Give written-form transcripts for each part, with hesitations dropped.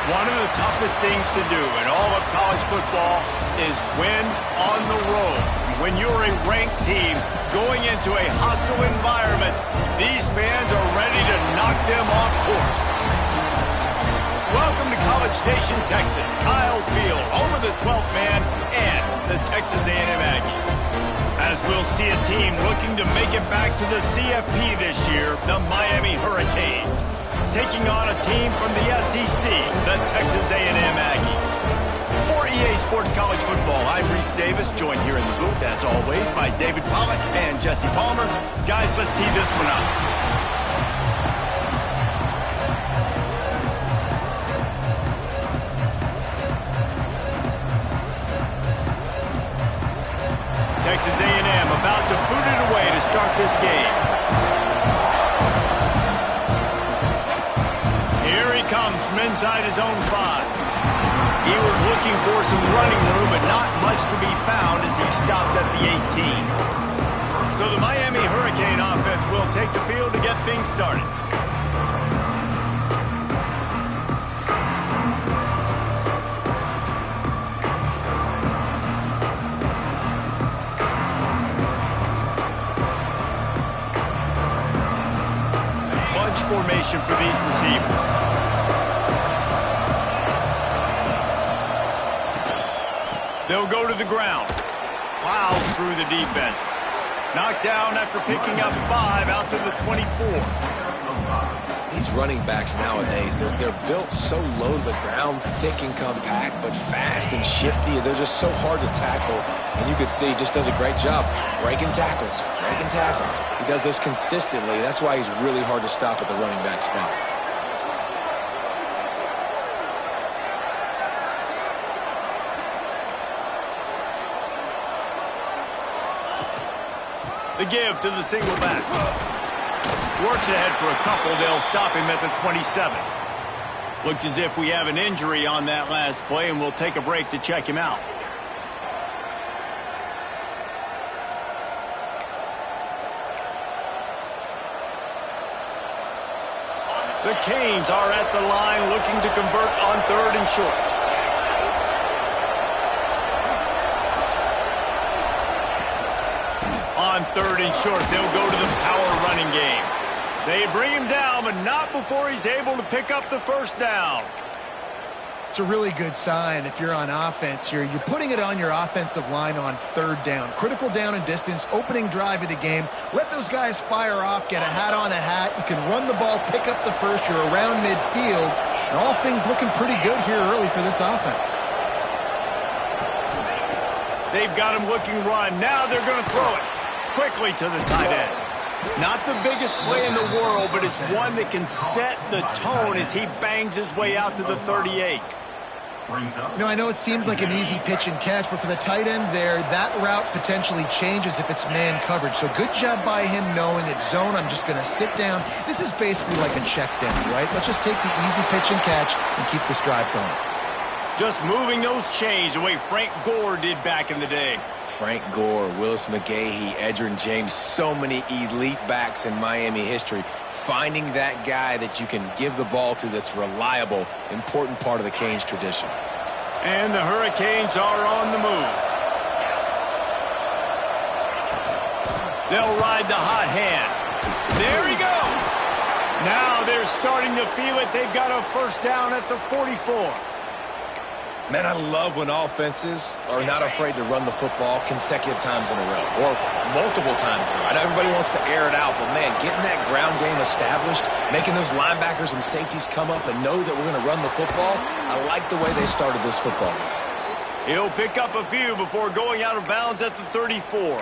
One of the toughest things to do in all of college football is win on the road. When you're a ranked team going into a hostile environment, these fans are ready to knock them off course. Welcome to College Station, Texas. Kyle Field, home of the 12th man and the Texas A&M Aggies. As we'll see a team looking to make it back to the CFP this year, the Miami Hurricanes, taking on a team from the SEC, the Texas A&M Aggies. For EA Sports College Football, I'm Reese Davis, joined here in the booth, as always, by David Pollack and Jesse Palmer. Guys, let's tee this one up. Texas A&M about to boot it away to start this game. Here he comes from inside his own 5. He was looking for some running room, but not much to be found as he stopped at the 18. So the Miami Hurricane offense will take the field to get things started. Bunch formation for these receivers. They'll go to the ground. Plows through the defense. Knocked down after picking up 5 out to the 24. These running backs nowadays, they're built so low to the ground, thick and compact, but fast and shifty. They're just so hard to tackle. And you can see he just does a great job breaking tackles, breaking tackles. He does this consistently. That's why he's really hard to stop at the running back spot. The give to the single back. Works ahead for a couple. They'll stop him at the 27. Looks as if we have an injury on that last play, and we'll take a break to check him out. The Canes are at the line looking to convert on 3rd and short. On 3rd and short, they'll go to the power running game. They bring him down, but not before he's able to pick up the first down. It's a really good sign if you're on offense here. You're putting it on your offensive line on 3rd down. Critical down and distance, opening drive of the game. Let those guys fire off, get a hat on a hat. You can run the ball, pick up the first. You're around midfield. And all things looking pretty good here early for this offense. They've got him looking run. Now they're going to throw it quickly to the tight end. Not the biggest play in the world, but it's one that can set the tone as he bangs his way out to the 38. You know, I know it seems like an easy pitch and catch, but for the tight end there, that route potentially changes if it's man coverage. So good job by him knowing it's zone. I'm just going to sit down. This is basically like a check down, right? Let's just take the easy pitch and catch and keep this drive going. Just moving those chains the way Frank Gore did back in the day. Frank Gore, Willis McGahee, Edgerrin James, so many elite backs in Miami history. Finding that guy that you can give the ball to that's reliable, important part of the Canes tradition. And the Hurricanes are on the move. They'll ride the hot hand. There he goes. Now they're starting to feel it. They've got a first down at the 44. Man, I love when offenses are not afraid to run the football consecutive times in a row or multiple times in a row. I know everybody wants to air it out, but, man, getting that ground game established, making those linebackers and safeties come up and know that we're going to run the football, I like the way they started this football game. He'll pick up a few before going out of bounds at the 34.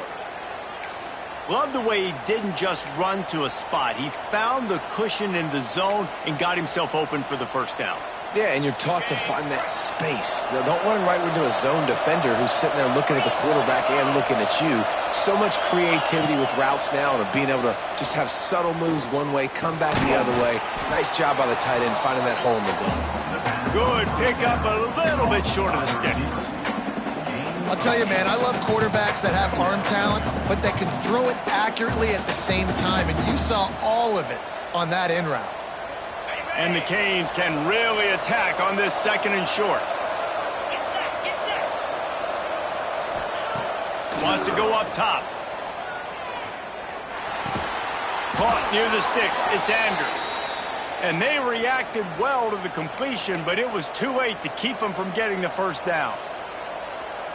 Love the way he didn't just run to a spot. He found the cushion in the zone and got himself open for the first down. Yeah, and you're taught to find that space. Don't run right into a zone defender who's sitting there looking at the quarterback and looking at you. So much creativity with routes now and of being able to just have subtle moves one way, come back the other way. Nice job by the tight end finding that hole in the zone. Good pickup, a little bit short of the sticks. I'll tell you, man, I love quarterbacks that have arm talent, but that can throw it accurately at the same time, and you saw all of it on that in route. And the Canes can really attack on this 2nd and short. Wants to go up top. Caught near the sticks. It's Andrews. And they reacted well to the completion, but it was too late to keep them from getting the first down.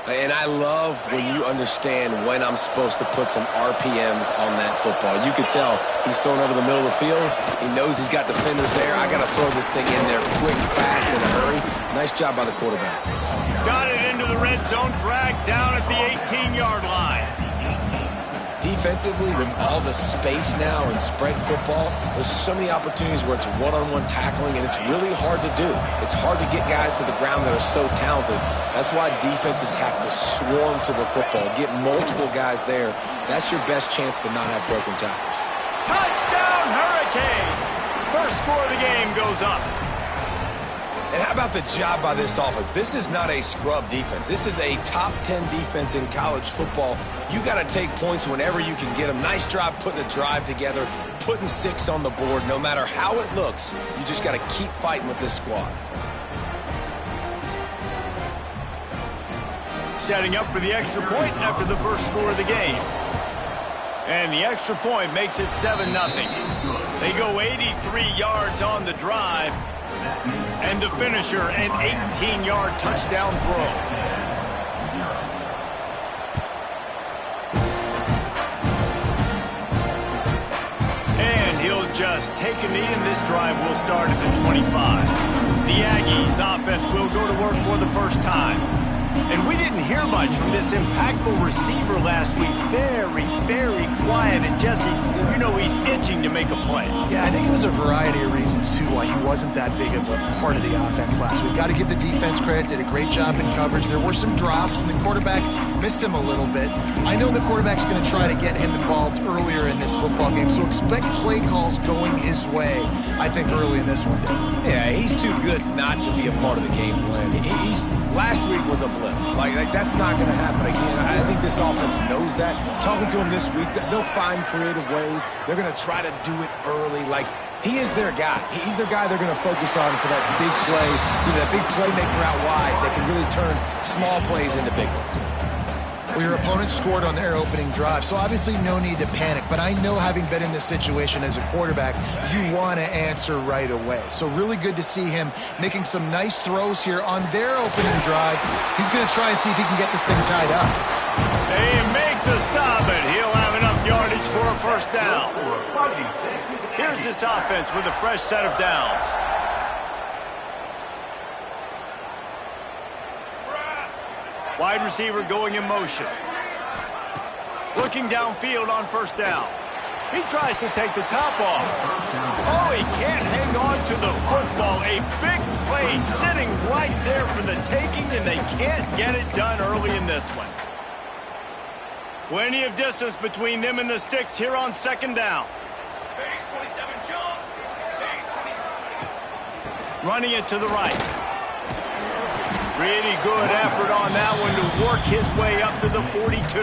And I love when you understand when I'm supposed to put some RPMs on that football. You could tell he's thrown over the middle of the field. He knows he's got defenders there. I got to throw this thing in there quick, fast, in a hurry. Nice job by the quarterback. Got it into the red zone, dragged down at the 18-yard line. Defensively, with all the space now in spread football, there's so many opportunities where it's one-on-one tackling, and it's really hard to do. It's hard to get guys to the ground that are so talented. That's why defenses have to swarm to the football, get multiple guys there. That's your best chance to not have broken tackles. Touchdown, Hurricanes! First score of the game goes up. And how about the job by this offense? This is not a scrub defense. This is a top 10 defense in college football. You got to take points whenever you can get them. Nice job putting a drive together, putting 6 on the board. No matter how it looks, you just got to keep fighting with this squad. Setting up for the extra point after the first score of the game. And the extra point makes it 7-0. They go 83 yards on the drive. And the finisher, an 18-yard touchdown throw. And he'll just take a knee, and this drive will start at the 25. The Aggies offense will go to work for the first time. And we didn't hear much from this impactful receiver last week. Very, very quiet. And Jesse, you know he's itching to make a play. Yeah, I think it was a variety of reasons, too, why he wasn't that big of a part of the offense last week. Got to give the defense credit. Did a great job in coverage. There were some drops, and the quarterback missed him a little bit. I know the quarterback's going to try to get him involved earlier in this football game, so expect play calls going his way, I think, early in this one. Yeah, he's too good not to be a part of the game plan. Last week was a blip. Like that's not going to happen again. I think this offense knows that. Talking to him this week, they'll find creative ways. They're going to try to do it early. Like, he is their guy. He's their guy they're going to focus on for that big play, that big playmaker out wide that can really turn small plays into big ones. Well, your opponent scored on their opening drive, so obviously no need to panic. But I know, having been in this situation as a quarterback, you want to answer right away. So really good to see him making some nice throws here on their opening drive. He's going to try and see if he can get this thing tied up. They make the stop, and he'll have enough yardage for a first down. Here's this offense with a fresh set of downs. Wide receiver going in motion. Looking downfield on first down. He tries to take the top off. Oh, he can't hang on to the football. A big play sitting right there for the taking, and they can't get it done early in this one. Plenty of distance between them and the sticks here on second down. Running it to the right. Pretty good effort on that one to work his way up to the 42.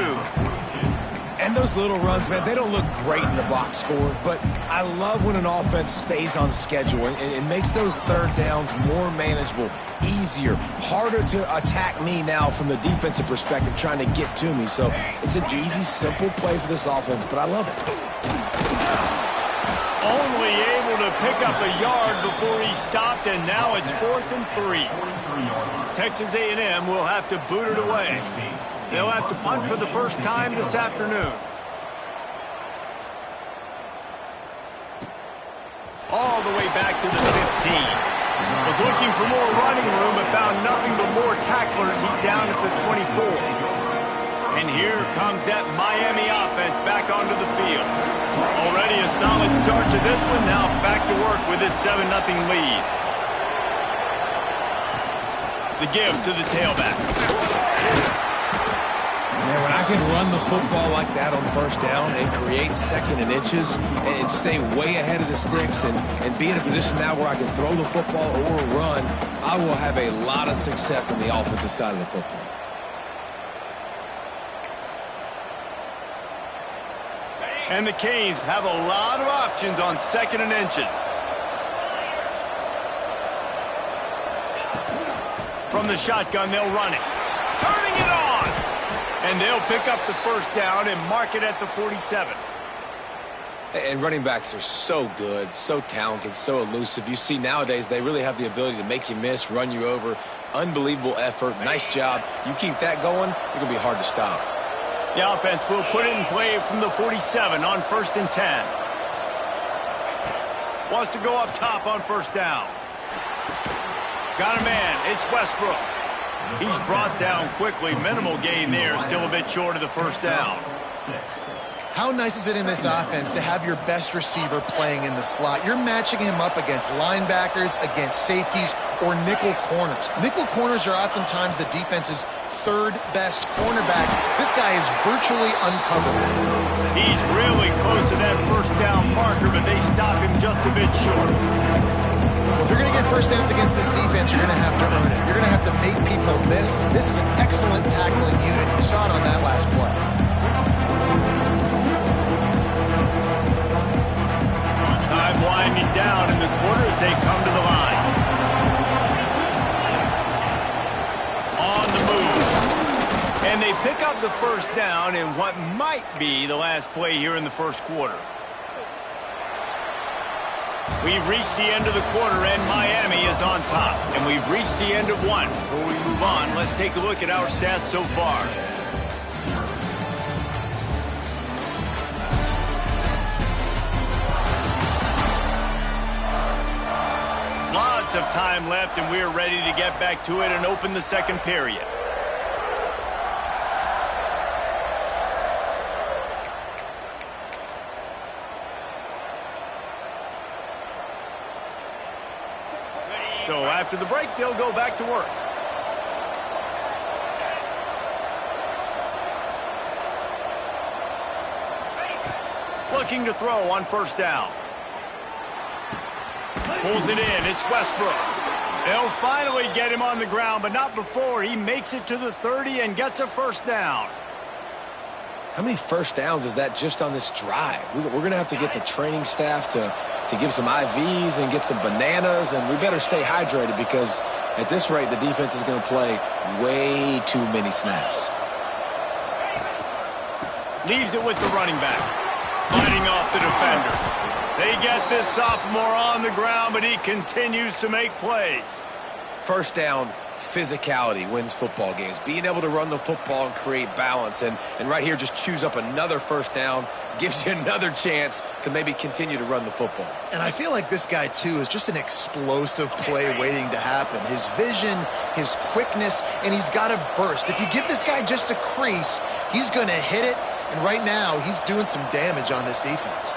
And those little runs, man, they don't look great in the box score, but I love when an offense stays on schedule and makes those third downs more manageable, easier, harder to attack me now from the defensive perspective trying to get to me. So it's an easy, simple play for this offense, but I love it. Only able to pick up a yard before he stopped, and now it's 4th and 3. Texas A&M will have to boot it away. They'll have to punt for the first time this afternoon. All the way back to the 15. Was looking for more running room and found nothing but more tacklers. He's down at the 24. And here comes that Miami offense back onto the field. Already a solid start to this one. Now back to work with this 7-0 lead. The give to the tailback. Man, when I can run the football like that on first down and create second and inches and stay way ahead of the sticks and be in a position now where I can throw the football or run, I will have a lot of success on the offensive side of the football. And the Canes have a lot of options on second and inches. From the shotgun, they'll run it. Turning it on! And they'll pick up the first down and mark it at the 47. And running backs are so good, so talented, so elusive. You see nowadays they really have the ability to make you miss, run you over. Unbelievable effort. Nice job. You keep that going, it's going to be hard to stop. The offense will put it in play from the 47 on 1st and 10. Wants to go up top on first down. Got a man. It's Westbrook. He's brought down quickly. Minimal gain there. Still a bit short of the first down. How nice is it in this offense to have your best receiver playing in the slot? You're matching him up against linebackers, against safeties, or nickel corners. Nickel corners are oftentimes the defense's third best cornerback. This guy is virtually uncoverable. He's really close to that first down marker, but they stop him just a bit short. If you're going to get first downs against this defense, you're going to have to earn it. You're going to have to make people miss. This is an excellent tackling unit. You saw it on that last play. Time winding down in the quarter as they come to the line. On the move. And they pick up the first down in what might be the last play here in the first quarter. We've reached the end of the quarter, and Miami is on top. And we've reached the end of one. Before we move on, let's take a look at our stats so far. Lots of time left, and we're ready to get back to it and open the second period. So after the break, they'll go back to work. Looking to throw on first down. Pulls it in. It's Westbrook. They'll finally get him on the ground, but not before he makes it to the 30 and gets a first down. How many first downs is that just on this drive? We're going to have to get the training staff to give some IVs and get some bananas, and we better stay hydrated because at this rate, the defense is going to play way too many snaps. Leaves it with the running back. Fighting off the defender. They get this sophomore on the ground, but he continues to make plays. First down, physicality wins football games. Being able to run the football and create balance. And right here, just choose up another first down, gives you another chance to maybe continue to run the football. And I feel like this guy, too, is just an explosive play waiting to happen. His vision, his quickness, and he's got a burst. If you give this guy just a crease, he's going to hit it. And right now, he's doing some damage on this defense.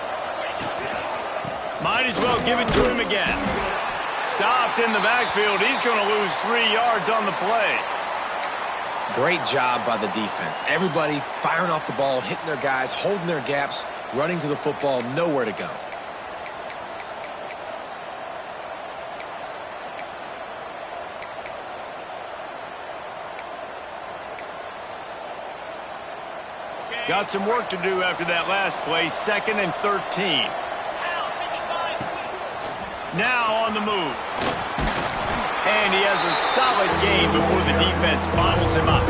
Might as well give it to him again. Stopped in the backfield. He's going to lose 3 yards on the play. Great job by the defense. Everybody firing off the ball, hitting their guys, holding their gaps, running to the football, nowhere to go. Got some work to do after that last play. 2nd and 13. Now on the move. And he has a solid gain before the defense bottles him up.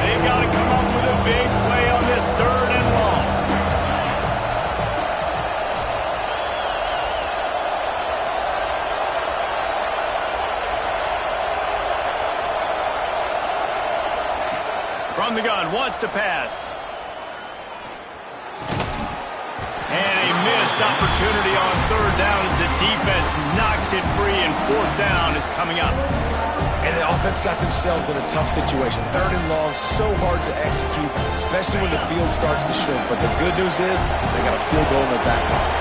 They've got to come up with a big play on this 3rd and long. From the gun, wants to pass. And he missed opportunity on third down as the defense knocks it free, and fourth down is coming up. And the offense got themselves in a tough situation. Third and long, so hard to execute, especially when the field starts to shrink. But the good news is they got a field goal in their back pocket.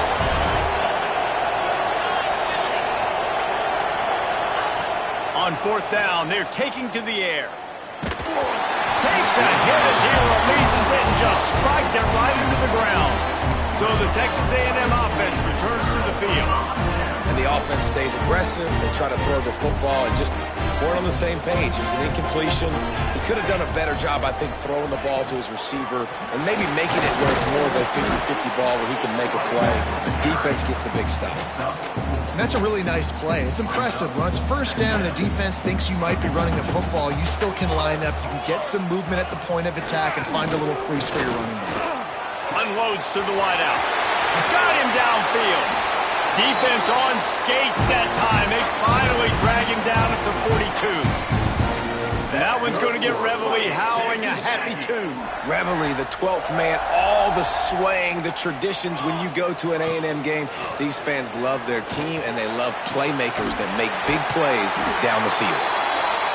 On fourth down, they're taking to the air. Takes a hit as he releases it and just spiked it right into the ground. So the Texas A&M offense returns to the field. And the offense stays aggressive. They try to throw the football and just weren't on the same page. It was an incompletion. He could have done a better job, I think, throwing the ball to his receiver and maybe making it where it's more of a 50-50 ball where he can make a play. The defense gets the big stop. And that's a really nice play. It's impressive. When it's first down and the defense thinks you might be running a football, you still can line up. You can get some movement at the point of attack and find a little crease for your running back. Unloads to the wideout. Got him downfield. Defense on skates that time. They finally drag him down at the 42. That one's going to get Reveille howling a happy tune. Reveille, the 12th man, all the swaying, the traditions when you go to an A&M game. These fans love their team, and they love playmakers that make big plays down the field.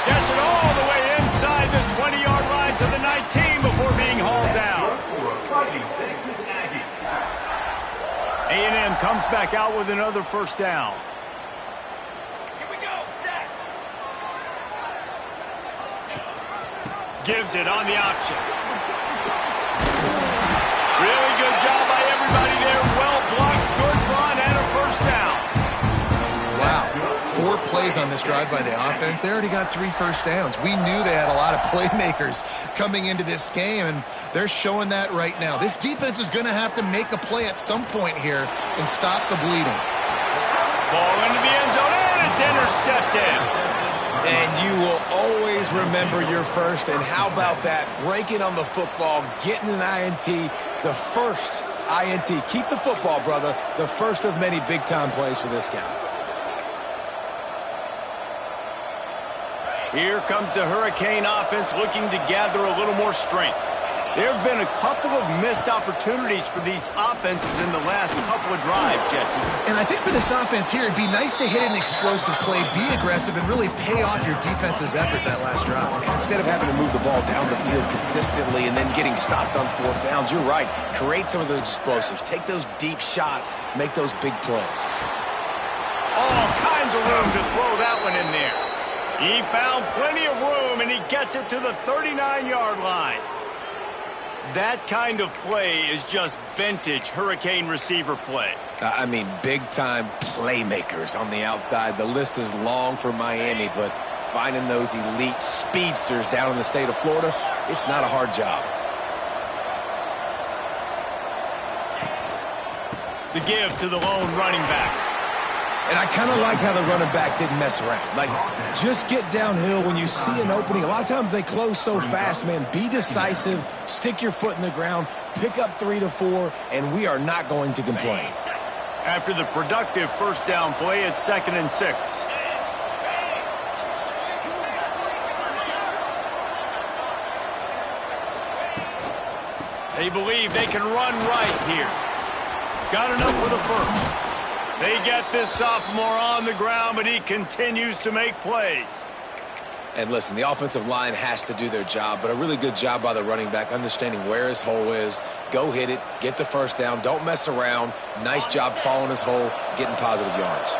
Gets it all the way inside the 20-yard line to the 19 before being hauled down. A&M comes back out with another first down. Here we go, set. Gives it on the option. Really good job by everybody there. Well blocked, good run, and a first down. Wow. 4 plays on this drive by the offense. They already got 3 first downs. We knew they had a lot of playmakers coming into this game, and they're showing that right now. This defense is going to have to make a play at some point here and stop the bleeding. Ball into the end zone, and it's intercepted. And you will always remember your first. And how about that? Breaking on the football, getting an INT, the first INT. Keep the football, brother. The first of many big-time plays for this guy. Here comes the Hurricane offense looking to gather a little more strength. There have been a couple of missed opportunities for these offenses in the last couple of drives, Jesse. And I think for this offense here, it'd be nice to hit an explosive play, be aggressive, and really pay off your defense's effort that last drive. And instead of having to move the ball down the field consistently and then getting stopped on fourth downs, you're right. Create some of those explosives. Take those deep shots. Make those big plays. All kinds of room to throw that one in there. He found plenty of room, and he gets it to the 39-yard line. That kind of play is just vintage Hurricane receiver play. I mean, big-time playmakers on the outside. The list is long for Miami, but finding those elite speedsters down in the state of Florida, it's not a hard job. The give to the lone running back. And I kind of like how the running back didn't mess around. Like, just get downhill when you see an opening. A lot of times they close so fast, man. Be decisive, stick your foot in the ground, pick up 3 to 4, and we are not going to complain. After the productive first down play, it's 2nd and 6. They believe they can run right here. Got enough for the first. They get this sophomore on the ground, but he continues to make plays. And listen, the offensive line has to do their job, but a really good job by the running back, understanding where his hole is. Go hit it, get the first down, don't mess around. Nice job following his hole, getting positive yards.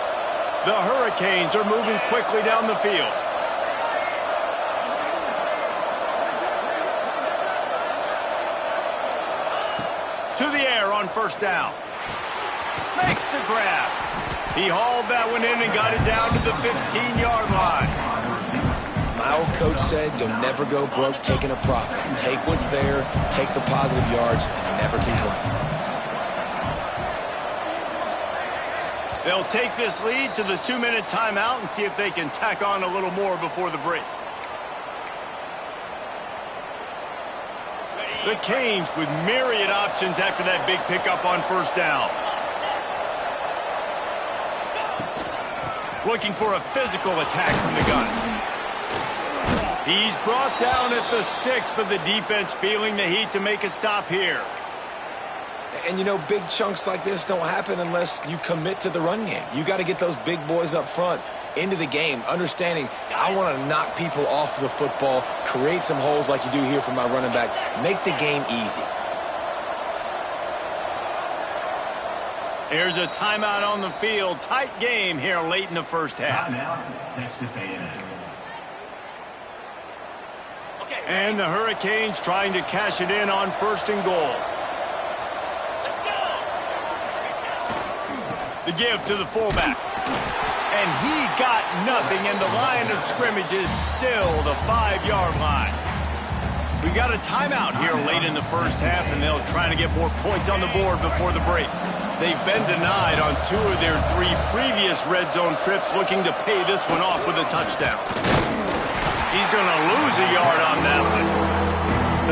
The Hurricanes are moving quickly down the field. To the air on first down. Makes the grab. He hauled that one in and got it down to the 15-yard line. My old coach said you'll never go broke taking a profit. Take what's there, take the positive yards, and never complain. They'll take this lead to the 2-minute timeout and see if they can tack on a little more before the break. The Canes with myriad options after that big pickup on first down. Looking for a physical attack from the gun. He's brought down at the 6, but the defense feeling the heat to make a stop here. And, you know, big chunks like this don't happen unless you commit to the run game. You got to get those big boys up front into the game, understanding I want to knock people off the football, create some holes like you do here for my running back, make the game easy. Here's a timeout on the field. Tight game here late in the first half. Texas A&M. And the Hurricanes trying to cash it in on 1st and goal. Let's go. The give to the fullback. And he got nothing, and the line of scrimmage is still the 5-yard line. We got a timeout here late in the first half, and they'll try to get more points on the board before the break. They've been denied on 2 of their 3 previous red zone trips, looking to pay this one off with a touchdown. He's going to lose a yard on that one.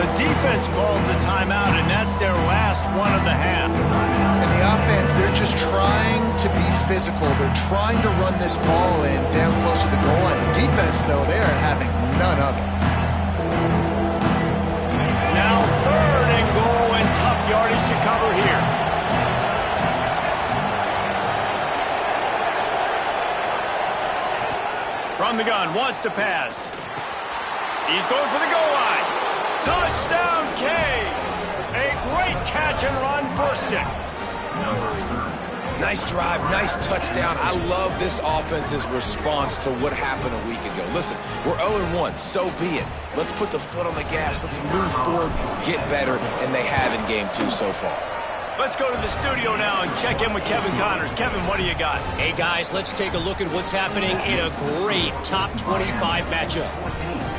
The defense calls a timeout, and that's their last one of the half. And the offense, they're just trying to be physical. They're trying to run this ball in down close to the goal line. The defense, though, they are having none of it. Now 3rd and goal, and tough yardage to cover here. From the gun, wants to pass. He's going for the goal line. Touchdown, Canes! A great catch and run for 6. Nice drive, nice touchdown. I love this offense's response to what happened a week ago. Listen, we're 0-1, so be it. Let's put the foot on the gas. Let's move forward, get better, and they have in game 2 so far. Let's go to the studio now and check in with Kevin Connors. Kevin, what do you got? Hey, guys, let's take a look at what's happening in a great top 25 matchup.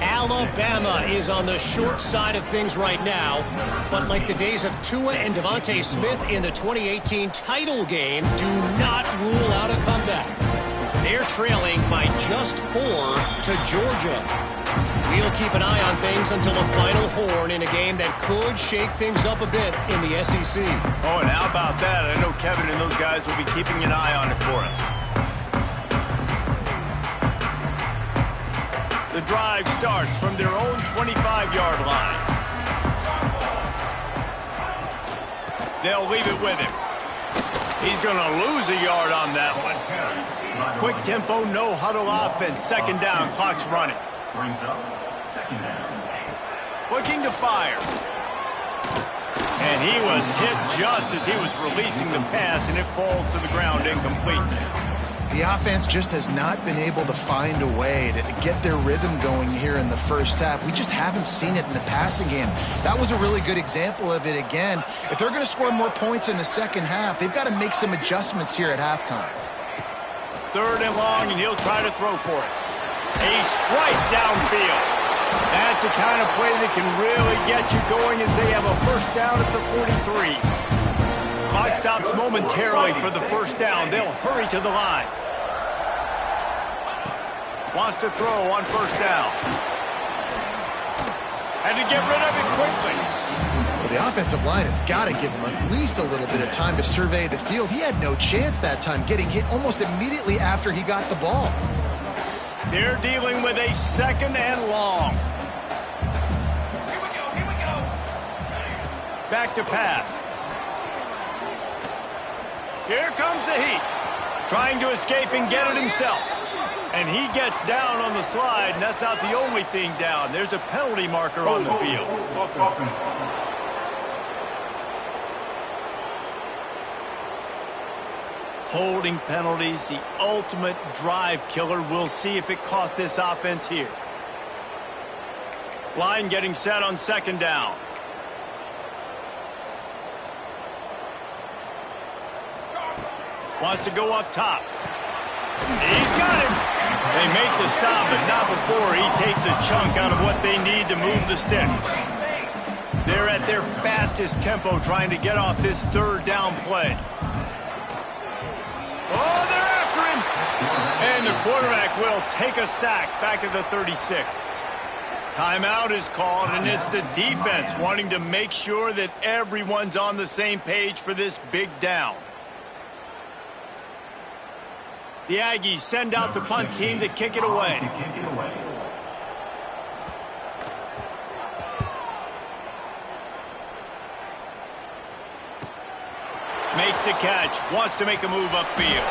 Alabama is on the short side of things right now, but like the days of Tua and Devontae Smith in the 2018 title game, do not rule out a comeback. They're trailing by just 4 to Georgia. We'll keep an eye on things until the final horn in a game that could shake things up a bit in the SEC. Oh, and how about that? I know Kevin and those guys will be keeping an eye on it for us. The drive starts from their own 25-yard line. They'll leave it with him. He's going to lose a yard on that one. Quick tempo, no huddle offense. 2nd down, clock's running. Brings up 2nd down. Looking to fire. And he was hit just as he was releasing the pass, and it falls to the ground incomplete. The offense just has not been able to find a way to get their rhythm going here in the first half. We just haven't seen it in the passing game. That was a really good example of it again. If they're going to score more points in the second half, they've got to make some adjustments here at halftime. 3rd and long, and he'll try to throw for it. A strike downfield. That's the kind of play that can really get you going as they have a 1st down at the 43. Clock stops momentarily for the 1st down. They'll hurry to the line. Wants to throw on 1st down. Had to get rid of it quickly. Well, the offensive line has got to give him at least a little bit of time to survey the field. He had no chance that time, getting hit almost immediately after he got the ball. They're dealing with a 2nd and long. Here we go. Back to pass. Here comes the heat. Trying to escape and get it himself. And he gets down on the slide, and that's not the only thing down. There's a penalty marker on the field. Holding penalties, the ultimate drive killer. We'll see if it costs this offense here. Line getting set on 2nd down. Wants to go up top. He's got him. They make the stop, but not before he takes a chunk out of what they need to move the sticks. They're at their fastest tempo trying to get off this 3rd down play. Oh, they're after him. And the quarterback will take a sack back at the 36. Timeout is called, and it's the defense wanting to make sure that everyone's on the same page for this big down. The Aggies send out the punt team to kick it away. makes the catch, wants to make a move upfield.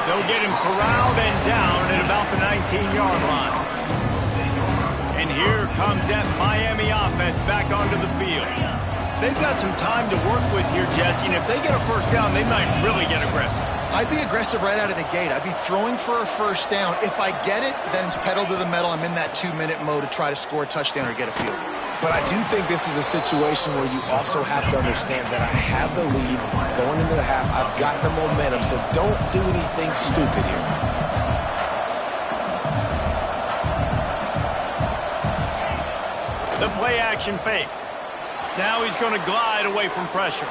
They'll get him corralled and down at about the 19-yard line. And here comes that Miami offense back onto the field. They've got some time to work with here, Jesse, and if they get a first down, they might really get aggressive. I'd be aggressive right out of the gate. I'd be throwing for a first down. If I get it, then it's pedal to the metal. I'm in that 2-minute mode to try to score a touchdown or get a field goal. But I do think this is a situation where you also have to understand that I have the lead going into the half. I've got the momentum, so don't do anything stupid here. The play action fake. Now he's going to glide away from pressure.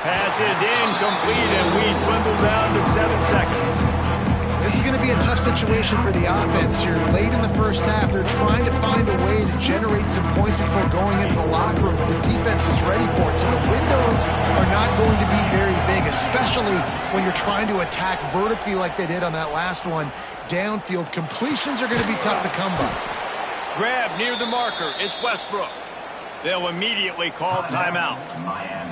Pass is incomplete, and we dwindle down to 7 seconds. This is going to be a tough situation for the offense. You're late in the first half. They're trying to find a way to generate some points before going into the locker room, but the defense is ready for it. So the windows are not going to be very big, especially when you're trying to attack vertically like they did on that last one. Downfield completions are going to be tough to come by. Grab near the marker. It's Westbrook. They'll immediately call timeout. Miami.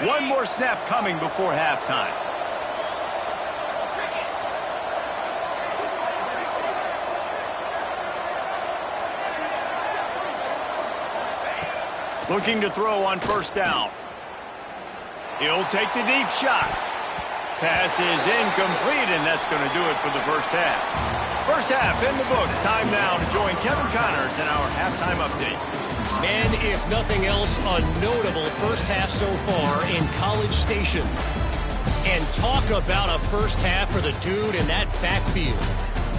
One more snap coming before halftime. Looking to throw on first down. He'll take the deep shot. Pass is incomplete, and that's going to do it for the first half. First half in the books. Time now to join Kevin Connors in our halftime update. And if nothing else, a notable first half so far in College Station. And talk about a first half for the dude in that backfield.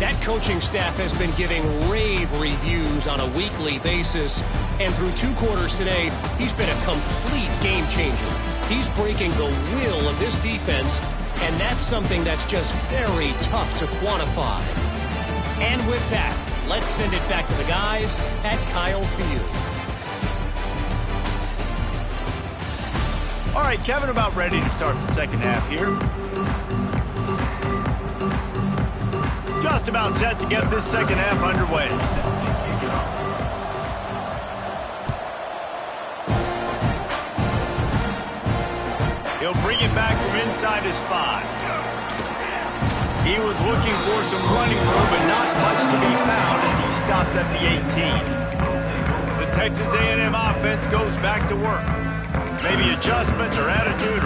That coaching staff has been giving rave reviews on a weekly basis. And through 2 quarters today, he's been a complete game changer. He's breaking the will of this defense, and that's something that's just very tough to quantify. And with that, let's send it back to the guys at Kyle Field. All right, Kevin, about ready to start the second half here. Just about set to get this second half underway. He'll bring it back from inside his 5. He was looking for some running room, but not much to be found as he stopped at the 18. The Texas A&M offense goes back to work. Maybe adjustments or attitude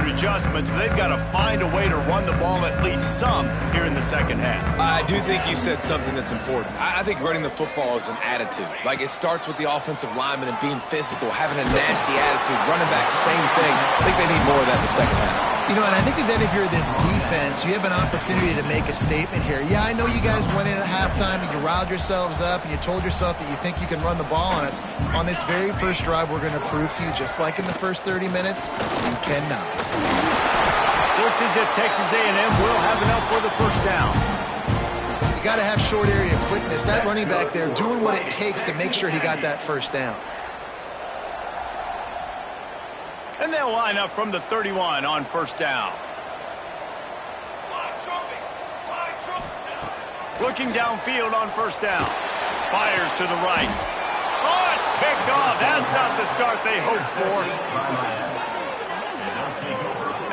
adjustments, but they've got to find a way to run the ball at least some here in the second half. I do think you said something that's important. I think running the football is an attitude. Like, it starts with the offensive lineman and being physical, having a nasty attitude. Running back, same thing. I think they need more of that in the second half. You know, and I think if you're this defense, you have an opportunity to make a statement here. Yeah, I know you guys went in at halftime and you riled yourselves up and you told yourself that you think you can run the ball on us. On this very first drive, we're going to prove to you, just like in the first 30 minutes, you cannot. Looks as if Texas A&M will have enough for the first down. You got to have short area quickness. That running back there doing what it takes to make sure he got that first down. And they'll line up from the 31 on first down. Looking downfield on first down. Fires to the right. Oh, it's picked off. That's not the start they hoped for.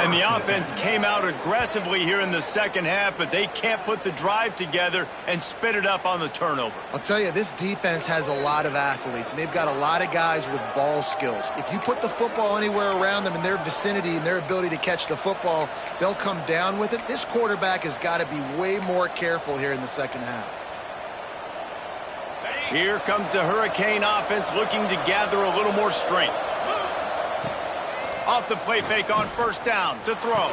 And the offense came out aggressively here in the second half, but they can't put the drive together and spit it up on the turnover. I'll tell you, this defense has a lot of athletes, and they've got a lot of guys with ball skills. If you put the football anywhere around them in their vicinity and their ability to catch the football, they'll come down with it. This quarterback has got to be way more careful here in the second half. Here comes the Hurricane offense looking to gather a little more strength. Off the play fake on first down to throw.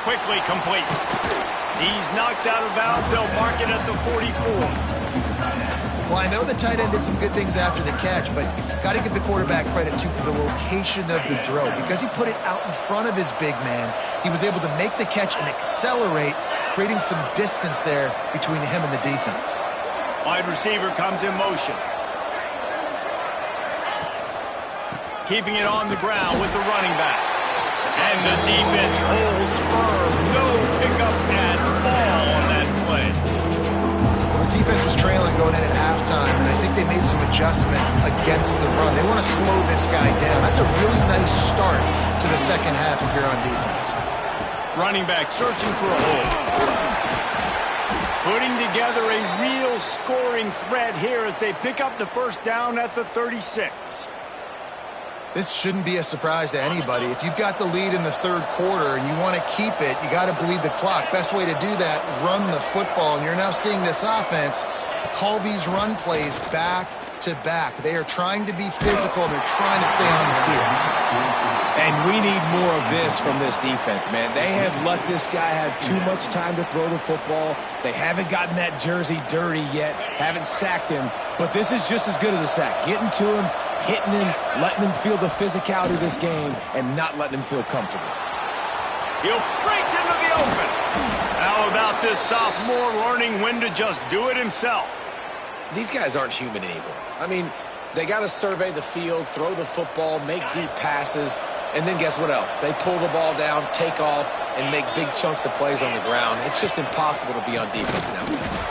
Quickly complete. He's knocked out of bounds. They'll mark it at the 44. Well, I know the tight end did some good things after the catch, but got to give the quarterback credit to the location of the throw. Because he put it out in front of his big man, he was able to make the catch and accelerate, creating some distance there between him and the defense. Wide receiver comes in motion. Keeping it on the ground with the running back. And the defense holds firm. No pickup at all on that play. Well, the defense was trailing going in at halftime, and I think they made some adjustments against the run. They want to slow this guy down. That's a really nice start to the second half if you're on defense. Running back searching for a hole. Putting together a real scoring threat here as they pick up the first down at the 36. This shouldn't be a surprise to anybody. If you've got the lead in the third quarter and you want to keep it, you got to bleed the clock. Best way to do that, run the football. And you're now seeing this offense call these run plays back to back. They are trying to be physical. They're trying to stay on the field. And we need more of this from this defense, man. They have let this guy have too much time to throw the football. They haven't gotten that jersey dirty yet, haven't sacked him. But this is just as good as a sack. Getting to him, hitting him, letting him feel the physicality of this game, and not letting him feel comfortable. He breaks into the open. How about this sophomore learning when to just do it himself? These guys aren't human anymore. I mean, they got to survey the field, throw the football, make deep passes, and then guess what else? They pull the ball down, take off, and make big chunks of plays on the ground. It's just impossible to be on defense nowadays.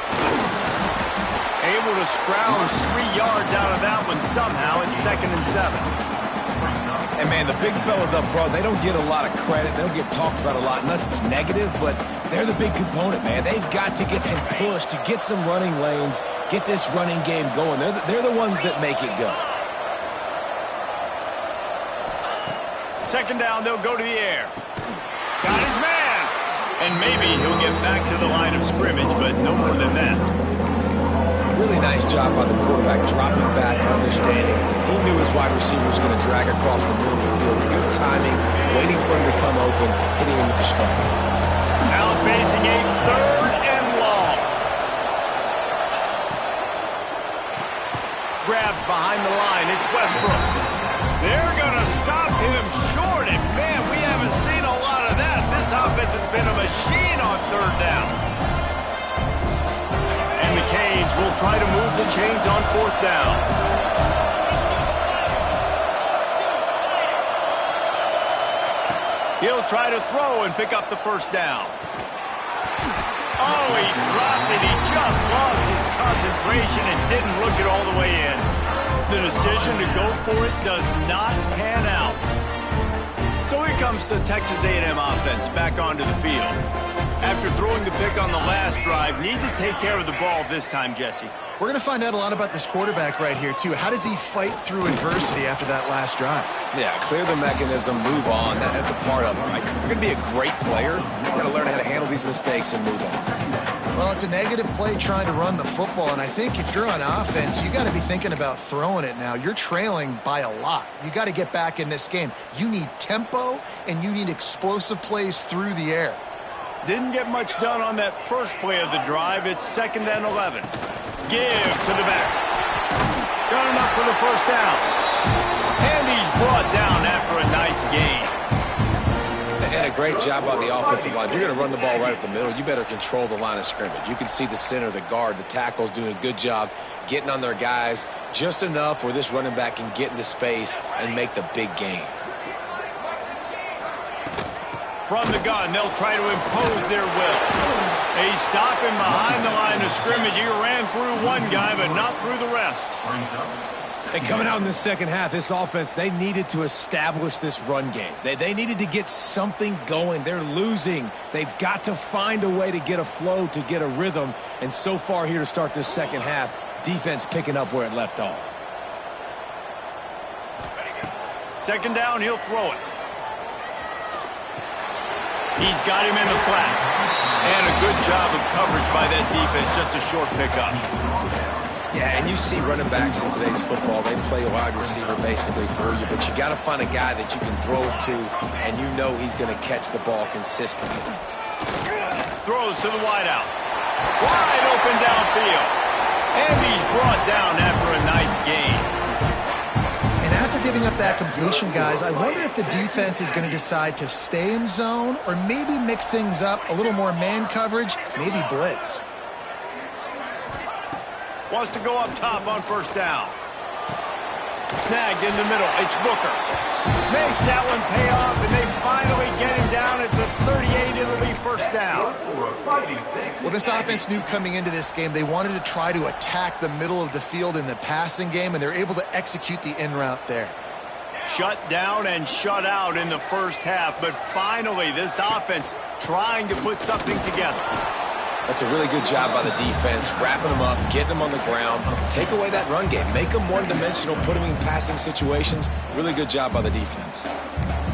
Able to scrounge 3 yards out of that one somehow. It's 2nd and 7. And, man, the big fellas up front, they don't get a lot of credit. They don't get talked about a lot unless it's negative, but they're the big component, man. They've got to get some push, to get some running lanes, get this running game going. They're the ones that make it go. 2nd down, they'll go to the air. Got his man. And maybe he'll get back to the line of scrimmage, but no more than that. Really nice job by the quarterback, dropping back, understanding. He knew his wide receiver was going to drag across the middle of the field. Good timing, waiting for him to come open, hitting him with the strike. Now facing a 3rd and long. Grabbed behind the line. It's Westbrook. They're going to stop him short, and man, we haven't seen a lot of that. This offense has been a machine on 3rd down. And the Canes will try to move the chains on 4th down. He'll try to throw and pick up the 1st down. Oh, he dropped it. He just lost his concentration and didn't look it all the way in. The decision to go for it does not pan out. So here comes the Texas A&M offense back onto the field. After throwing the pick on the last drive, need to take care of the ball this time, Jesse. We're going to find out a lot about this quarterback right here, too. How does he fight through adversity after that last drive? Yeah, clear the mechanism, move on. That's a part of it, right? If you're going to be a great player, you've got to learn how to handle these mistakes and move on. Well, it's a negative play trying to run the football, and I think if you're on offense, you got to be thinking about throwing it now. You're trailing by a lot. You got to get back in this game. You need tempo, and you need explosive plays through the air. Didn't get much done on that first play of the drive. It's 2nd and 11. Give to the back. Got enough for the 1st down. And he's brought down after a nice gain. And a great job by the offensive line. If you're going to run the ball right up the middle, you better control the line of scrimmage. You can see the center, the guard, the tackles doing a good job getting on their guys just enough where this running back can get into space and make the big gain. From the gun, they'll try to impose their will. They stop him behind the line of scrimmage. He ran through one guy, but not through the rest. And coming out in the second half, this offense, they needed to establish this run game. They needed to get something going. They're losing. They've got to find a way to get a flow, to get a rhythm. And so far here to start this second half, defense picking up where it left off. 2nd down, he'll throw it. He's got him in the flat. And a good job of coverage by that defense, just a short pickup. Yeah, and you see running backs in today's football, they play wide receiver basically for you, but you got to find a guy that you can throw it to, and you know he's going to catch the ball consistently. Throws to the wideout. Wide open downfield. And he's brought down after a nice gain. And after giving up that completion, guys, I wonder if the defense is going to decide to stay in zone or maybe mix things up, a little more man coverage, maybe blitz. Wants to go up top on 1st down. Snagged in the middle. It's Booker. Makes that one pay off, and they finally get him down at the 38. It'll be 1st down. Well, this offense knew coming into this game they wanted to try to attack the middle of the field in the passing game, and they're able to execute the in route there. Shut down and shut out in the first half, but finally this offense trying to put something together. That's a really good job by the defense, wrapping them up, getting them on the ground. Take away that run game. Make them one-dimensional, put them in passing situations. Really good job by the defense.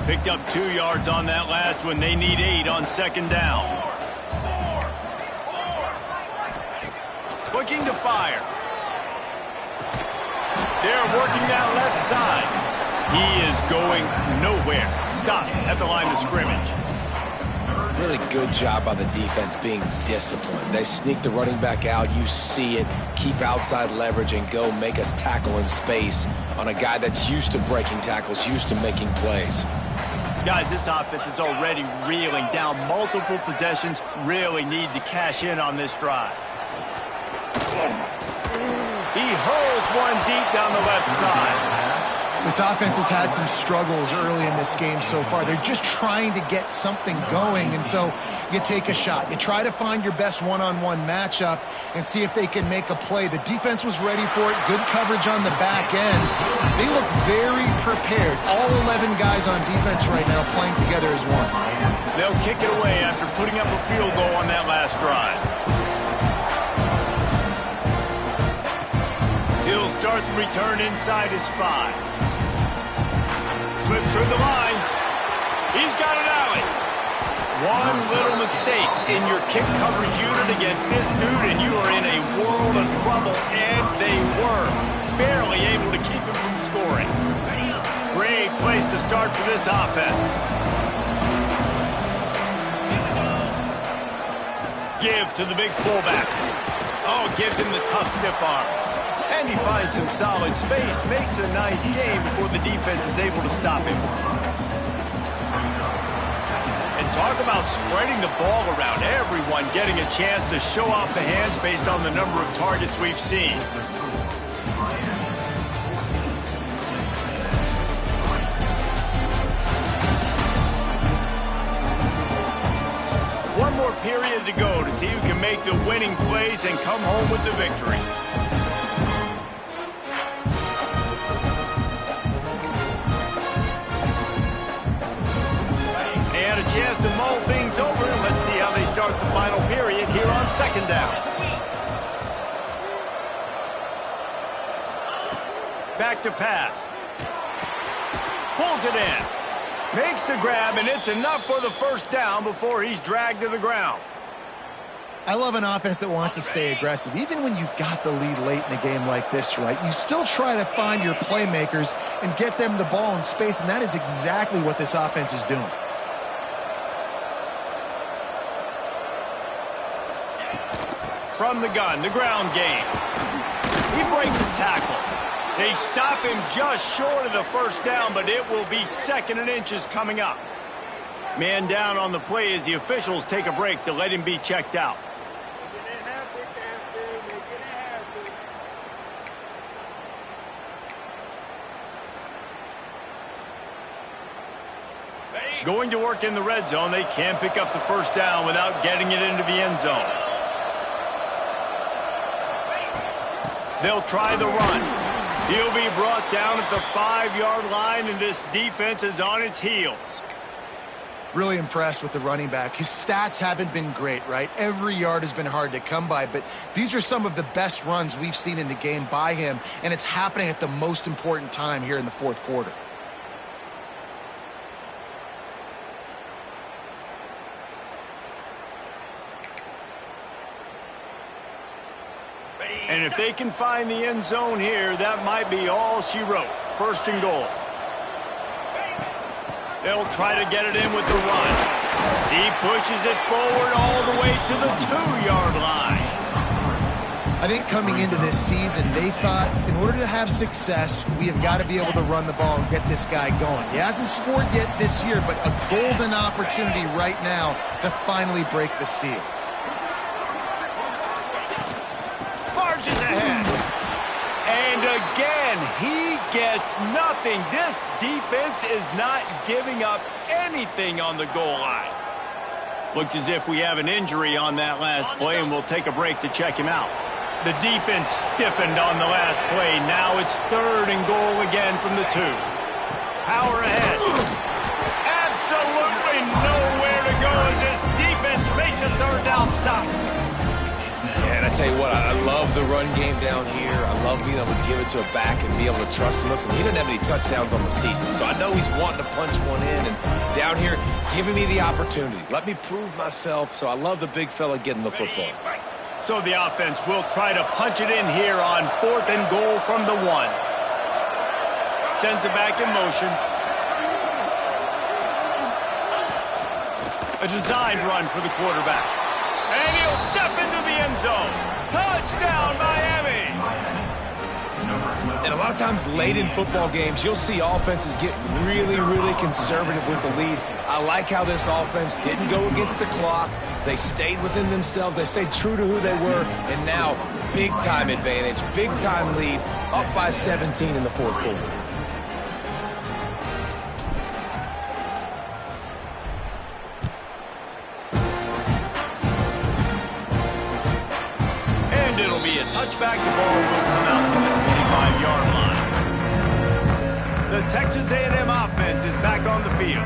Picked up 2 yards on that last one. They need 8 on second down. Looking to fire. They're working that left side. He is going nowhere. Stop at the line of scrimmage. Really good job by the defense being disciplined. They sneak the running back out. You see it. Keep outside leverage and go make us tackle in space on a guy that's used to breaking tackles, used to making plays. Guys, this offense is already reeling down multiple possessions. Really need to cash in on this drive. He hurls one deep down the left side. This offense has had some struggles early in this game so far. They're just trying to get something going, and so you take a shot. You try to find your best one-on-one matchup and see if they can make a play. The defense was ready for it. Good coverage on the back end. They look very prepared. All 11 guys on defense right now playing together as one. They'll kick it away after putting up a field goal on that last drive. He'll start the return inside his 5. Slips through the line. He's got an alley. One little mistake in your kick coverage unit against this dude, and you are in a world of trouble, and they were barely able to keep him from scoring. Great place to start for this offense. Give to the big fullback. Oh, gives him the tough stiff arm. And he finds some solid space, makes a nice game before the defense is able to stop him. And talk about spreading the ball around, everyone getting a chance to show off the hands based on the number of targets we've seen. One more period to go to see who can make the winning plays and come home with the victory. Chance to mull things over, and let's see how they start the final period here on second down. Back to pass. Pulls it in. Makes the grab, and it's enough for the first down before he's dragged to the ground. I love an offense that wants to stay aggressive. Even when you've got the lead late in a game like this, right, you still try to find your playmakers and get them the ball in space, and that is exactly what this offense is doing. From the gun, the ground game. He breaks a tackle. They stop him just short of the first down, but it will be 2nd and inches coming up. Man down on the play as the officials take a break to let him be checked out. Going to work in the red zone, they can't pick up the first down without getting it into the end zone. They'll try the run. He'll be brought down at the 5-yard line, and this defense is on its heels. Really impressed with the running back. His stats haven't been great, right? Every yard has been hard to come by, but these are some of the best runs we've seen in the game by him, and it's happening at the most important time here in the fourth quarter. And if they can find the end zone here, that might be all she wrote. 1st and goal. They'll try to get it in with the run. He pushes it forward all the way to the 2-yard line. I think coming into this season, they thought in order to have success, we have got to be able to run the ball and get this guy going. He hasn't scored yet this year, but a golden opportunity right now to finally break the seal. Marches ahead. And again, he gets nothing. This defense is not giving up anything on the goal line. Looks as if we have an injury on that last play, and we'll take a break to check him out. The defense stiffened on the last play. Now it's 3rd and goal again from the 2. Power ahead. Absolutely nowhere to go as this defense makes a 3rd down stop. Yeah, and I tell you what, I love the run game down here. I love being able to give it to a back and be able to trust him. Listen, he didn't have any touchdowns on the season, so I know he's wanting to punch one in. And down here, giving me the opportunity. Let me prove myself, so I love the big fella getting the football. So the offense will try to punch it in here on 4th and goal from the 1. Sends it back in motion. A designed run for the quarterback. And he'll step into the end zone. Touchdown, Miami! And a lot of times late in football games, you'll see offenses get really, really conservative with the lead. I like how this offense didn't go against the clock. They stayed within themselves. They stayed true to who they were. And now, big-time advantage, big-time lead, up by 17 in the 4th quarter. It'll be a touchback. The ball will come out to the 25-yard line. The Texas A&M offense is back on the field.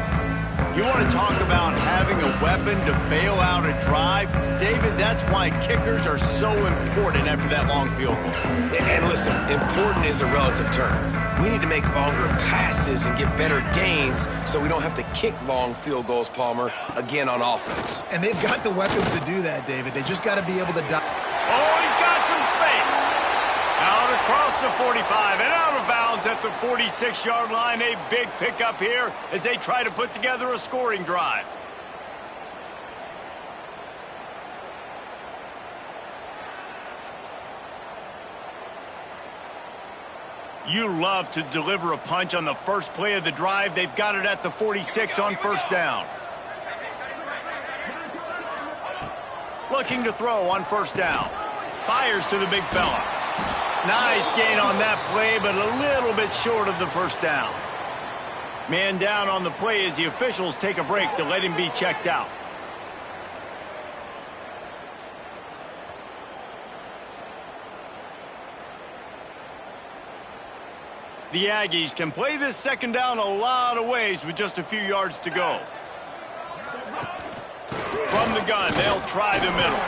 You want to talk about having a weapon to bail out a drive? David, that's why kickers are so important after that long field goal. And listen, important is a relative term. We need to make longer passes and get better gains so we don't have to kick long field goals, Palmer, again on offense. And they've got the weapons to do that, David. They just got to be able to Oh, he's got some space. Out across the 45 and out of bounds at the 46-yard line. A big pickup here as they try to put together a scoring drive. You love to deliver a punch on the first play of the drive. They've got it at the 46 on 1st down. Looking to throw on 1st down. Fires to the big fella. Nice gain on that play, but a little bit short of the 1st down. Man down on the play as the officials take a break to let him be checked out. The Aggies can play this 2nd down a lot of ways with just a few yards to go. From the gun, they'll try the middle.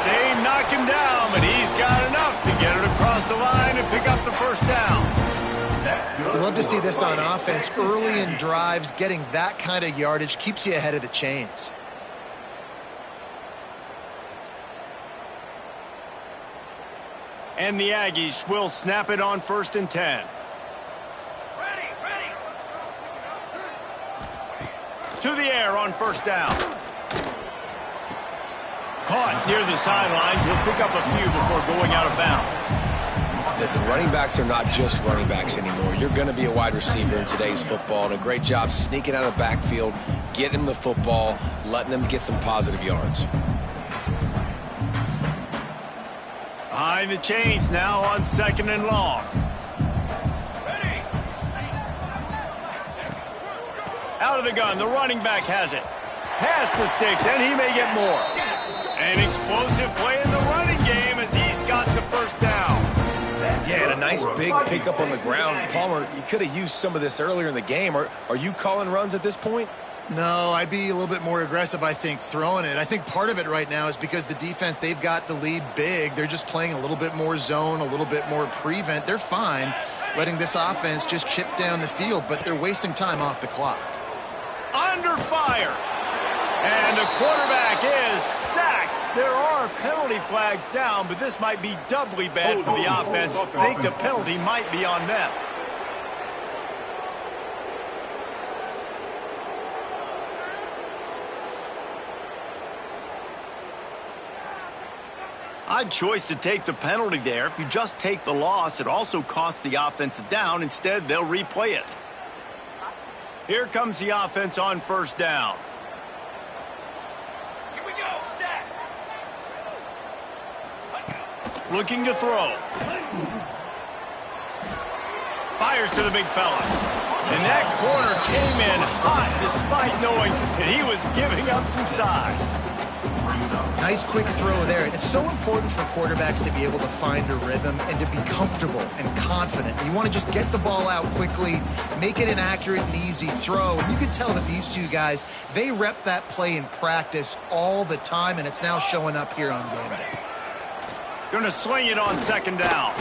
They knock him down, but he's got enough to get it across the line and pick up the 1st down. You love to see this on offense. Early in drives, getting that kind of yardage keeps you ahead of the chains. And the Aggies will snap it on 1st and 10. To the air on 1st down. Caught near the sidelines. He'll pick up a few before going out of bounds. Listen, running backs are not just running backs anymore. You're going to be a wide receiver in today's football, and a great job sneaking out of the backfield, getting him the football, letting him get some positive yards. Behind the chains now on 2nd and long. Out of the gun, the running back has it. Past the sticks, and he may get more. An explosive play in the running game as he's got the 1st down. Yeah, and a nice big pickup on the ground. Palmer, you could have used some of this earlier in the game. Are you calling runs at this point? No, I'd be a little bit more aggressive, I think, throwing it. I think part of it right now is because the defense, they've got the lead big. They're just playing a little bit more zone, a little bit more prevent. They're fine letting this offense just chip down the field, but they're wasting time off the clock. Under fire. And the quarterback is sacked. There are penalty flags down, but this might be doubly bad for the offense. I think the penalty might be on them. Odd choice to take the penalty there. If you just take the loss, it also costs the offense a down. Instead, they'll replay it. Here comes the offense on 1st down. Here we go, set. Looking to throw. Fires to the big fella. And that corner came in hot despite knowing that he was giving up some size. Nice quick throw there. It's so important for quarterbacks to be able to find a rhythm and to be comfortable and confident. You want to just get the ball out quickly, make it an accurate and easy throw. And you can tell that these two guys, they rep that play in practice all the time, and it's now showing up here on game day. Going to swing it on second down.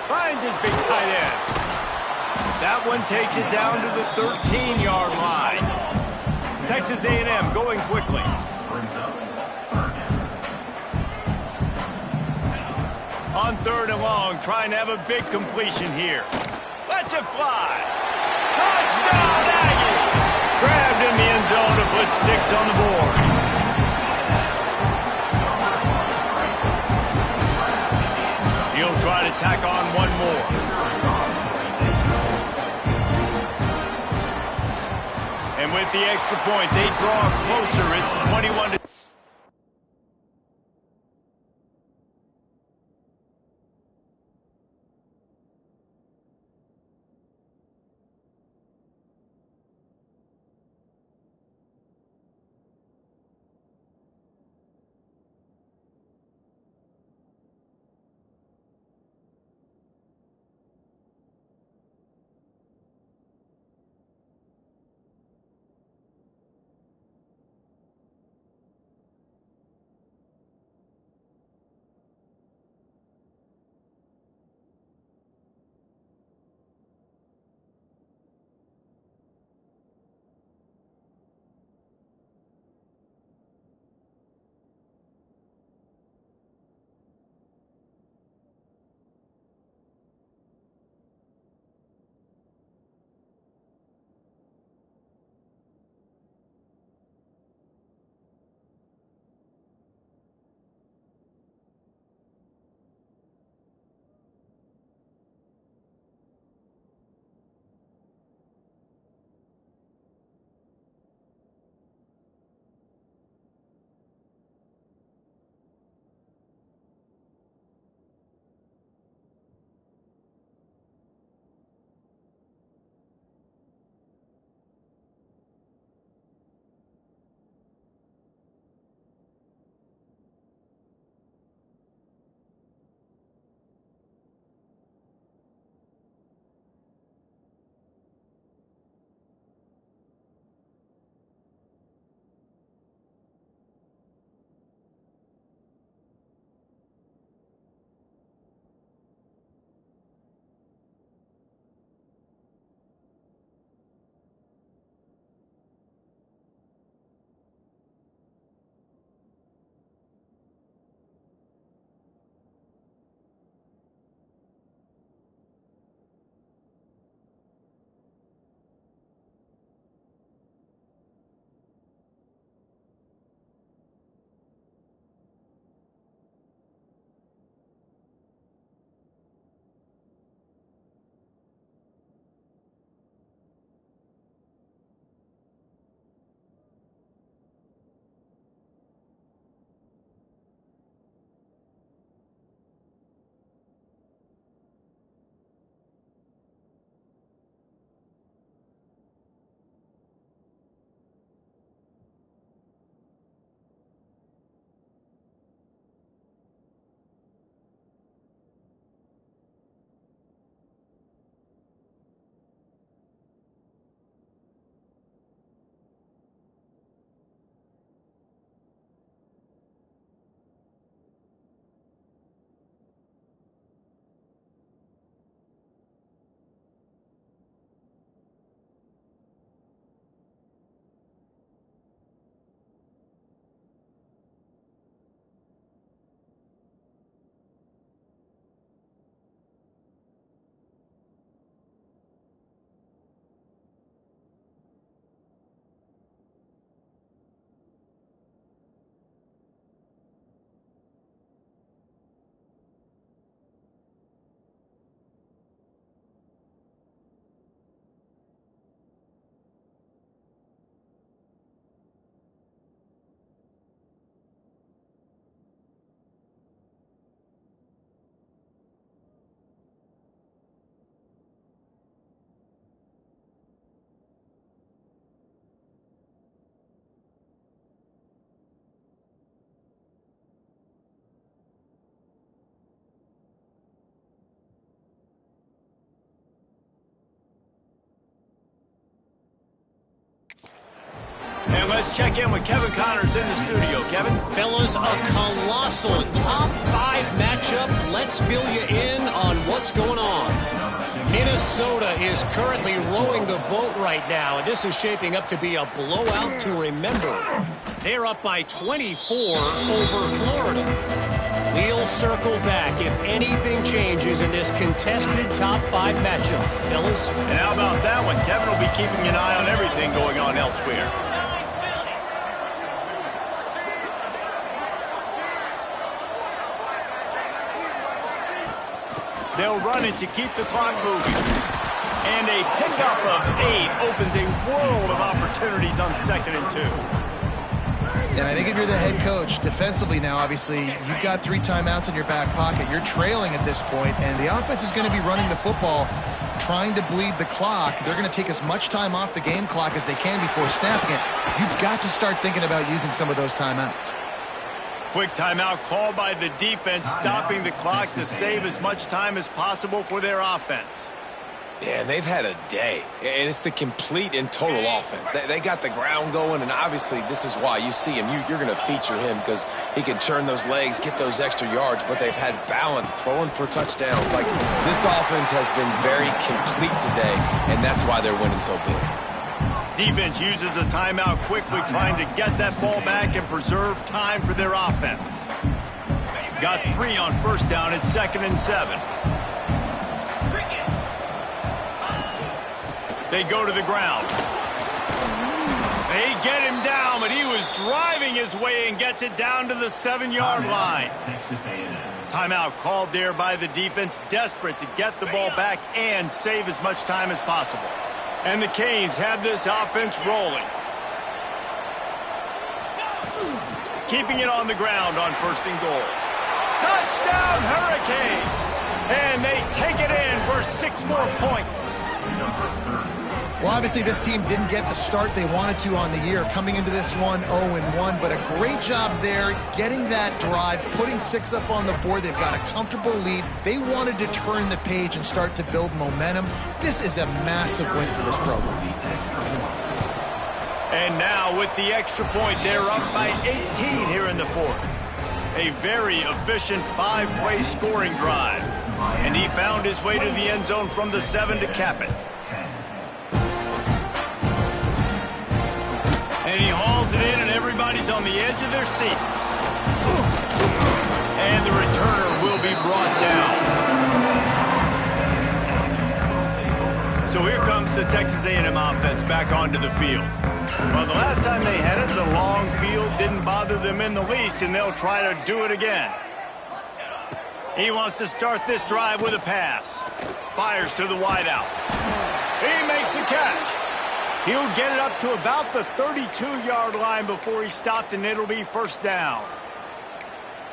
Finds his big tight end. That one takes it down to the 13-yard line. Texas A&M going quickly. On third and long, trying to have a big completion here. Lets it fly. Touchdown, Aggie! Grabbed in the end zone to put 6 on the board. He'll try to tack on one more. And with the extra point, they draw closer. It's 21 to And let's check in with Kevin Connors in the studio. Kevin? Fellas, a colossal top 5 matchup. Let's fill you in on what's going on. Minnesota is currently rowing the boat right now, and this is shaping up to be a blowout to remember. They're up by 24 over Florida. We'll circle back if anything changes in this contested top 5 matchup. Fellas? And how about that one? Kevin will be keeping an eye on everything going on elsewhere. They'll run it to keep the clock moving. And a pickup of 8 opens a world of opportunities on 2nd and 2. And I think if you're the head coach, defensively now, obviously, you've got 3 timeouts in your back pocket. You're trailing at this point, and the offense is going to be running the football, trying to bleed the clock. They're going to take as much time off the game clock as they can before snapping it. You've got to start thinking about using some of those timeouts. Quick timeout called by the defense, stopping the clock to save as much time as possible for their offense. Yeah, and they've had a day, and it's the complete and total offense. They got the ground going, and obviously this is why you see him. You're going to feature him because he can turn those legs, get those extra yards, but they've had balance, throwing for touchdowns. Like, this offense has been very complete today, and that's why they're winning so big. Defense uses a timeout quickly, trying to get that ball back and preserve time for their offense. Got 3 on 1st down at 2nd and 7. They go to the ground. They get him down, but he was driving his way and gets it down to the 7-yard line. Texas A&M. Timeout called there by the defense, desperate to get the ball back and save as much time as possible. And the Canes have this offense rolling. Keeping it on the ground on 1st and goal. Touchdown, Hurricanes! And they take it in for 6 more points. Well, obviously, this team didn't get the start they wanted to on the year, coming into this one 0-1, but a great job there getting that drive, putting 6 up on the board. They've got a comfortable lead. They wanted to turn the page and start to build momentum. This is a massive win for this program. And now with the extra point, they're up by 18 here in the 4th. A very efficient 5-play scoring drive. And he found his way to the end zone from the 7 to cap it. And he hauls it in, and everybody's on the edge of their seats. And the returner will be brought down. So here comes the Texas A&M offense back onto the field. Well, the last time they had it, the long field didn't bother them in the least, and they'll try to do it again. He wants to start this drive with a pass. Fires to the wideout. He makes the catch. He'll get it up to about the 32-yard line before he stopped, and it'll be 1st down.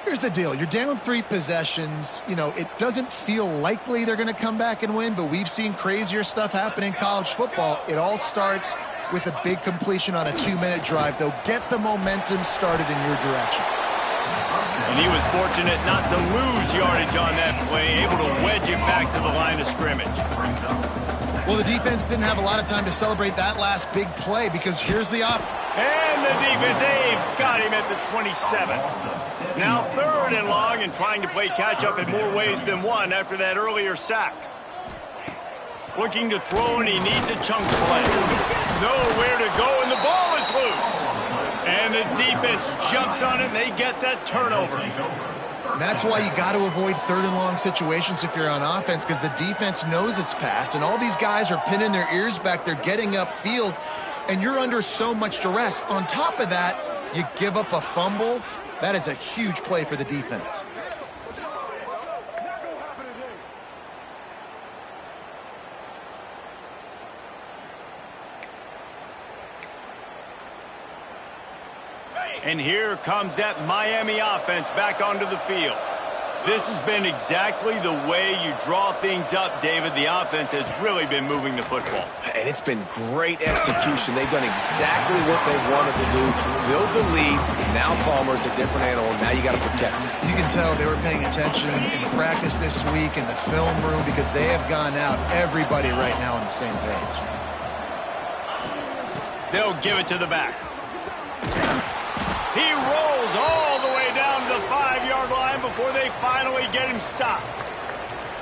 Here's the deal. You're down 3 possessions. You know, it doesn't feel likely they're going to come back and win, but we've seen crazier stuff happen in college football. It all starts with a big completion on a 2-minute drive. They'll get the momentum started in your direction. And he was fortunate not to lose yardage on that play, able to wedge it back to the line of scrimmage. Well, the defense didn't have a lot of time to celebrate that last big play because here's the op. And the defense, they've got him at the 27. Now 3rd and long and trying to play catch-up in more ways than one after that earlier sack. Looking to throw, and he needs a chunk play. Nowhere to go, and the ball is loose. And the defense jumps on it, and they get that turnover. And that's why you got to avoid 3rd and long situations if you're on offense, because the defense knows it's pass, and all these guys are pinning their ears back. They're getting upfield, and you're under so much duress. On top of that, you give up a fumble. That is a huge play for the defense. And here comes that Miami offense back onto the field. This has been exactly the way you draw things up, David. The offense has really been moving the football. And it's been great execution. They've done exactly what they've wanted to do. Build the lead. Now Palmer's a different animal. Now you got to protect it. You can tell they were paying attention in practice this week in the film room because they have gone out, everybody right now on the same page. They'll give it to the back. He rolls all the way down to the 5-yard line before they finally get him stopped.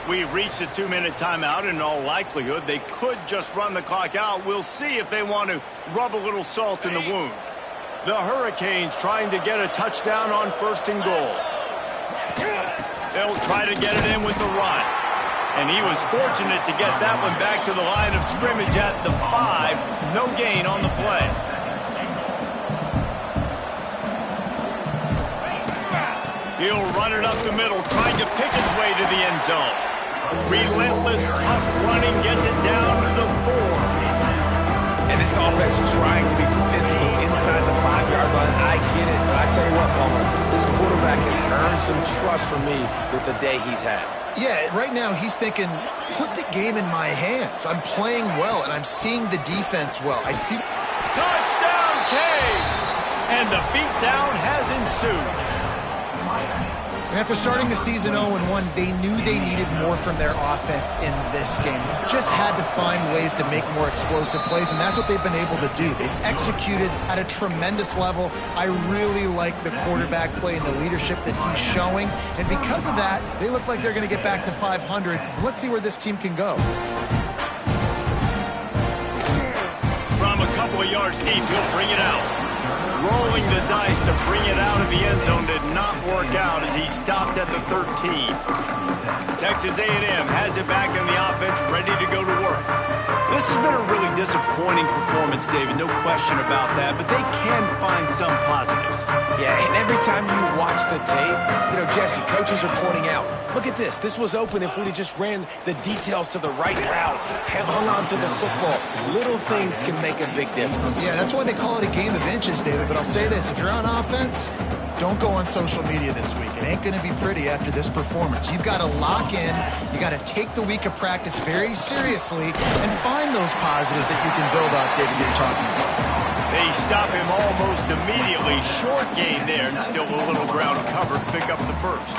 We've reached a 2-minute timeout, and in all likelihood, they could just run the clock out. We'll see if they want to rub a little salt in the wound. The Hurricanes trying to get a touchdown on 1st and goal. They'll try to get it in with the run. And he was fortunate to get that one back to the line of scrimmage at the 5. No gain on the play. He'll run it up the middle, trying to pick his way to the end zone. Relentless, tough running gets it down to the 4. And this offense trying to be physical inside the 5-yard line. I get it, but I tell you what, Palmer, this quarterback has earned some trust from me with the day he's had. Yeah, right now he's thinking, put the game in my hands. I'm playing well, and I'm seeing the defense well. I see... Touchdown, Canes! And the beatdown has ensued. And after starting the season 0-1, they knew they needed more from their offense in this game. Just had to find ways to make more explosive plays, and that's what they've been able to do. They've executed at a tremendous level. I really like the quarterback play and the leadership that he's showing. And because of that, they look like they're going to get back to 500. Let's see where this team can go. From a couple of yards deep, he'll bring it out. Rolling the dice to bring it out of the end zone did not work out as he stopped at the 13. Texas A&M has it back in the offense, ready to go to work. This has been a really disappointing performance, David, no question about that, but they can find some positives. Yeah, and every time you watch the tape, Jesse, coaches are pointing out, look at this. This was open if we'd have just ran the details to the right route, hung on to the football. Little things can make a big difference. Yeah, that's why they call it a game of inches, David. But I'll say this, if you're on offense, don't go on social media this week. It ain't going to be pretty after this performance. You've got to lock in. You got to take the week of practice very seriously and find those positives that you can build off, David, you're talking about. They stop him almost immediately. Short gain there, and still a little ground covered. Pick up the first.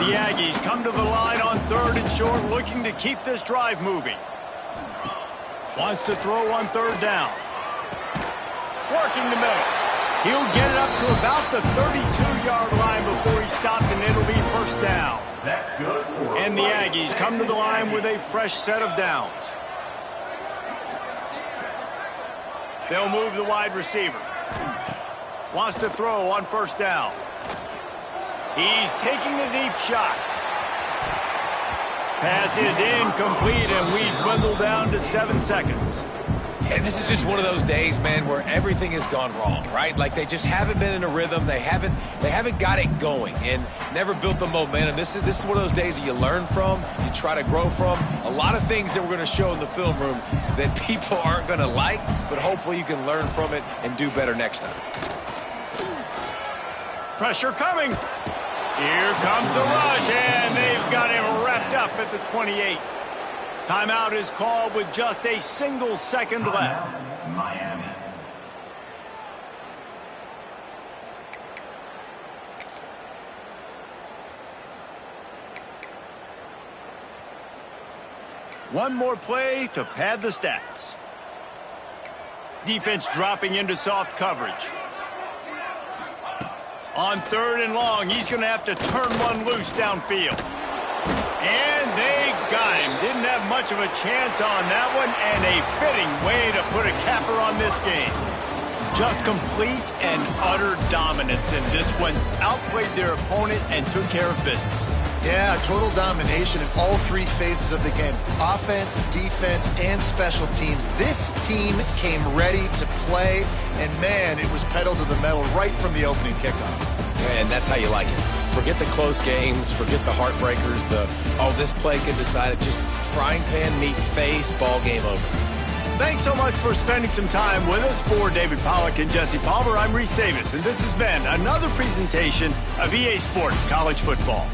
The Aggies come to the line on 3rd and short, looking to keep this drive moving. Wants to throw on 3rd down. Working the middle. He'll get it up to about the 32-yard line before he's stopped, and it'll be 1st down. That's good. And the Aggies come to the line with a fresh set of downs. They'll move the wide receiver. Wants to throw on 1st down. He's taking the deep shot. Pass is incomplete, and we dwindle down to 7 seconds. And this is just one of those days, man, where everything has gone wrong, right? Like they just haven't been in a rhythm. They haven't got it going and never built the momentum. This is one of those days that you learn from, you try to grow from. A lot of things that we're going to show in the film room that people aren't going to like, but hopefully you can learn from it and do better next time. Pressure coming. Here comes the rush, and they've got him wrapped up at the 28. Timeout is called with just a single second left. Miami. One more play to pad the stats. Defense dropping into soft coverage. On 3rd and long, he's going to have to turn one loose downfield. And they got him. Didn't have much of a chance on that one, and a fitting way to put a capper on this game. Just complete and utter dominance in this one. Outplayed their opponent and took care of business. Yeah, total domination in all 3 phases of the game. Offense, defense, and special teams. This team came ready to play, and man, it was pedal to the metal right from the opening kickoff. And that's how you like it. Forget the close games, forget the heartbreakers, this play can decide it. Just frying pan, meat, face, ball game over. Thanks so much for spending some time with us. For David Pollack and Jesse Palmer, I'm Reese Davis, and this has been another presentation of EA Sports College Football.